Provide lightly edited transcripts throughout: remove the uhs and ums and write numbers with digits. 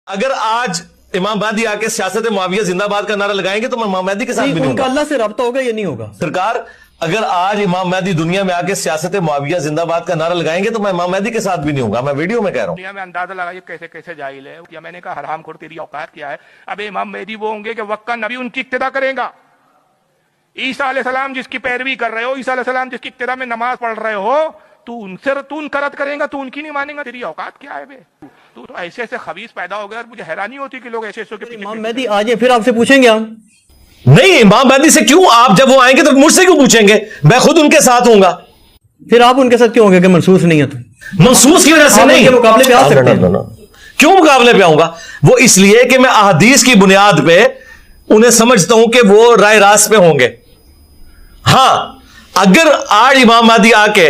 اگر آج امام مہدی آ کے سیاست معاویہ زندہ باد کا نعرہ لگائیں گے تو میں امام مہدی کے ساتھ بھی نہیں ان کا ہوں گا. اللہ سے رابطہ ہوگا یا نہیں ہوگا؟ سرکار اگر آج امام مہدی دنیا میں آ کے سیاست معاویہ زندہ باد کا نعرہ لگائیں گے تو میں امام مہدی کے ساتھ بھی نہیں ہوں گا. میں ویڈیو میں کہہ رہا ہوں. دنیا میں اندازہ لگائیے کیسے کیسے جاہل ہے. یا میں نے کہا حرام خور تیری اوقات کیا ہے. اب امام مہدی وہ ہوں گے کہ وقت کا نبی ان کی اقتدا کرے گا. عیسیٰ علیہ السلام جس کی پیروی کر رہے ہو، عیسیٰ علیہ السلام جس کی اقتدا میں نماز پڑھ رہے ہو، تو ان سے تو ان کا رد کرے گا، تو ان کی نہیں مانے گا. تیری اوقات کیا ہے بے؟ تو ایسے ایسے خبیث پیدا ہو گئے. اور مجھے حیرانی ہوتی کہ لوگ ایسے ایسے امام مہدی آ جائے پھر آپ سے پوچھیں گے ہم. نہیں، امام مہدی سے کیوں؟ آپ جب وہ آئیں گے تو مجھ سے کیوں پوچھیں گے؟ میں خود ان کے ساتھ ہوں گا. پھر آپ ان کے ساتھ کیوں ہوں گے کہ محسوس نہیں ہے؟ تو منسوس کی وجہ سے آپ ان نہیں. کے مقابلے پہ آ سکتے ہیں. کیوں مقابلے پہ آؤں گا؟ وہ اس لیے کہ میں احادیث کی بنیاد پہ انہیں سمجھتا ہوں کہ وہ رائے راست پہ ہوں گے. ہاں اگر آج امام مہدی آ کے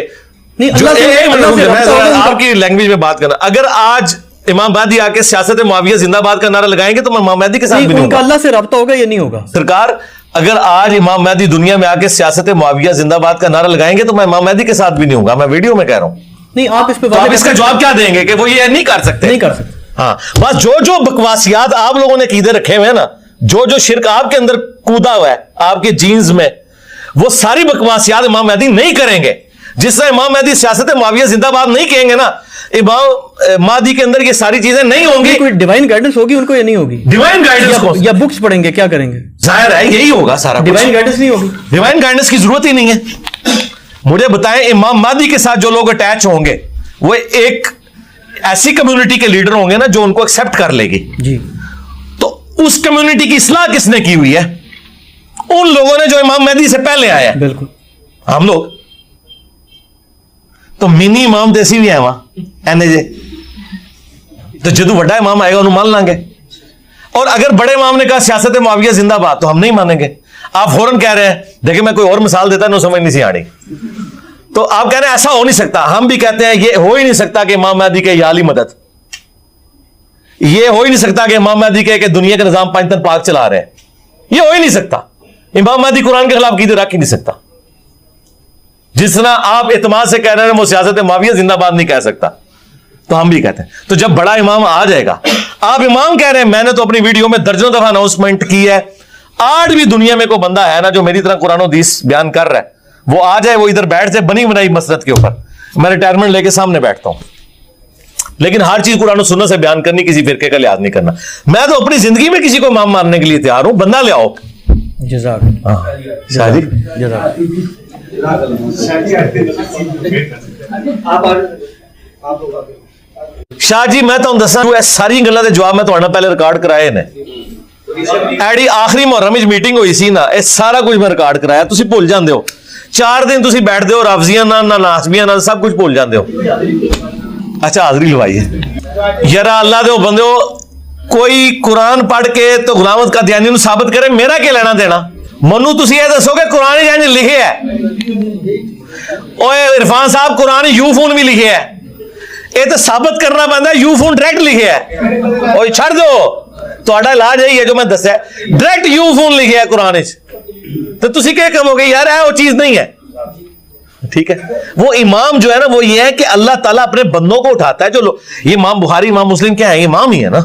آپ کی لینگویج میں بات کرنا، اگر آج امام مہدی آ کے سیاست معاویہ زندہ باد کا نعرہ لگائیں گے تو میں امام مہدی کے ساتھ بھی نہیں ان ہوں کا گا. اللہ سے رابطہ ہوگا یا نہیں ہوگا؟ سرکار اگر آج امام مہدی دنیا میں آ کے سیاست معاویہ زندہ باد کا نعرہ لگائیں گے تو میں امام مہدی کے ساتھ بھی نہیں ہوں گا. میں ویڈیو میں کہہ رہا ہوں. نہیں، آپ اس پہ تو آپ اس کا جواب کیا دیں گے کہ وہ یہ نہیں کر سکتے؟ نہیں کر سکتے. ہاں بس جو بکواسیات آپ لوگوں نے عقیدے رکھے ہوئے ہیں نا، جو شرک آپ کے اندر کودا ہوا ہے آپ کے جینز میں، وہ ساری بکواسیات امام مہدی نہیں کریں گے. جس طرح امام مہدی سیاست معاویہ زندہ باد نہیں کہیں گے نا، امام مہدی کے اندر یہ ساری چیزیں نہیں ہوں گی. کوئی ڈیوائن گائیڈنس ہوگی ان کو یا نہیں ہوگی؟ ڈیوائن گائیڈنس یا بکس پڑھیں گے، کیا کریں گے؟ ظاہر ہے یہی ہوگا سارا. ڈیوائن گائیڈنس نہیں ہوگی. ڈیوائن گائیڈنس کی ضرورت ہی نہیں ہے. مجھے بتائیں امام مہدی کے ساتھ جو لوگ اٹیچ ہوں گے وہ ایک ایسی کمیونٹی کے لیڈر ہوں گے نا جو ان کو ایکسپٹ کر لے گی. جی، تو اس کمیونٹی کی اصلاح کس نے کی ہوئی ہے؟ ان لوگوں نے جو امام مہدی سے پہلے آئے ہیں. بالکل. ہم لوگ تو منی امام دیسی بھی ہے وہاں اینے جے، تو جدو بڑا امام آئے گا انہوں مان لیں گے. اور اگر بڑے امام نے کہا سیاست معاویہ زندہ باد تو ہم نہیں مانیں گے. آپ فوراً کہہ رہے ہیں، دیکھیں میں کوئی اور مثال دیتا نو سمجھ نہیں سی آنی. تو آپ کہہ رہے ہیں ایسا ہو نہیں سکتا. ہم بھی کہتے ہیں یہ ہو ہی نہیں سکتا کہ امام مہدی کے یا علی مدد. یہ ہو ہی نہیں سکتا کہ امام مہدی کہ دنیا کا نظام پنجتن پاک چلا رہے ہیں. یہ ہو ہی نہیں سکتا. امام مہدی قرآن کے خلاف عقیدے رکھ ہی نہیں سکتا. جس طرح آپ اعتماد سے کہہ رہے ہیں وہ سیاست معاویہ زندہ باد نہیں کہہ سکتا، تو ہم بھی کہتے ہیں. تو جب بڑا امام آ جائے گا، آپ امام کہہ رہے ہیں، میں نے تو اپنی ویڈیو میں درجنوں دفعہ اناؤنسمنٹ کی ہے. آج بھی دنیا میں کوئی بندہ ہے نا جو میری طرح قرآن و حدیث بیان کر رہا ہے، وہ آ جائے، وہ ادھر بیٹھ جائے بنی بنائی مسجد کے اوپر. میں ریٹائرمنٹ لے کے سامنے بیٹھتا ہوں، لیکن ہر چیز قرآن و سنت سے بیان کرنی، کسی فرقے کا لحاظ نہیں کرنا. میں تو اپنی زندگی میں کسی کو امام ماننے کے لیے تیار ہوں. بندہ لے آؤ. جزاک شاہ جی جزاک. شاہ جی میں تمہیں دساں ساری گلاں دے جواب میں تہاڈے پہلے ریکارڈ کرائے نے. ایڈی آخری محرم وچ میٹنگ ہوئی سی نا، اے سارا کچھ میں ریکارڈ کرایا. تسی بھول جاندے ہو. 4 دن تسی بیٹھدے ہو رافضیاں نال نہ ناسبیاں نال، سب کچھ بھول جاندے ہو. اچھا حاضری لوائی ہے یار اللہ دے بندے. کوئی قرآن پڑھ کے تو غلامت کا دیانی نو ثابت کرے، میرا کیا لینا دینا؟ منو تسی یہ دسو کہ قرآن جانج لکھے ہے. اوے عرفان صاحب قرآن یو فون بھی لکھے ہے. یہ تو ثابت کرنا پہنتا ہے. یو فون ڈائریکٹ لکھے ہے. اوے چھڑ دو، تہاڈا علاج یہی ہے جو میں دسیا، ڈائریکٹ یو فون لکھے ہے قرآن وچ. تو تسی کیا کہو گے یار وہ چیز نہیں ہے. ٹھیک ہے، وہ امام جو ہے نا وہ یہ ہے کہ اللہ تعالیٰ اپنے بندوں کو اٹھاتا ہے. جو یہ امام بخاری امام مسلم کیا ہے؟ امام ہی ہے نا.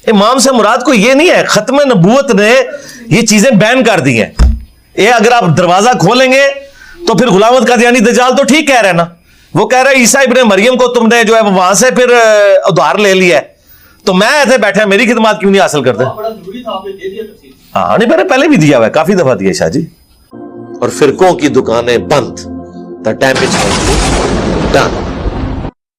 امام سے مراد کو یہ نہیں ہے. ختم نبوت نے یہ چیزیں بین کر دی ہیں. یہ اگر آپ دروازہ کھولیں گے تو پھر غلامت قادیانی دجال تو ٹھیک کہہ رہے ہیں نا. وہ کہہ رہے ہیں عیسیٰ ابن مریم کو تم نے جو ہے وہاں سے پھر ادھار لے لیا ہے، تو میں ایسے بیٹھا میری خدمات کیوں نہیں حاصل کرتے؟ ہاں نہیں، میں نے پہلے بھی دیا ہوا ہے، کافی دفعہ دیا شاہ جی. اور فرقوں کی دکانیں بند. The damage has been done.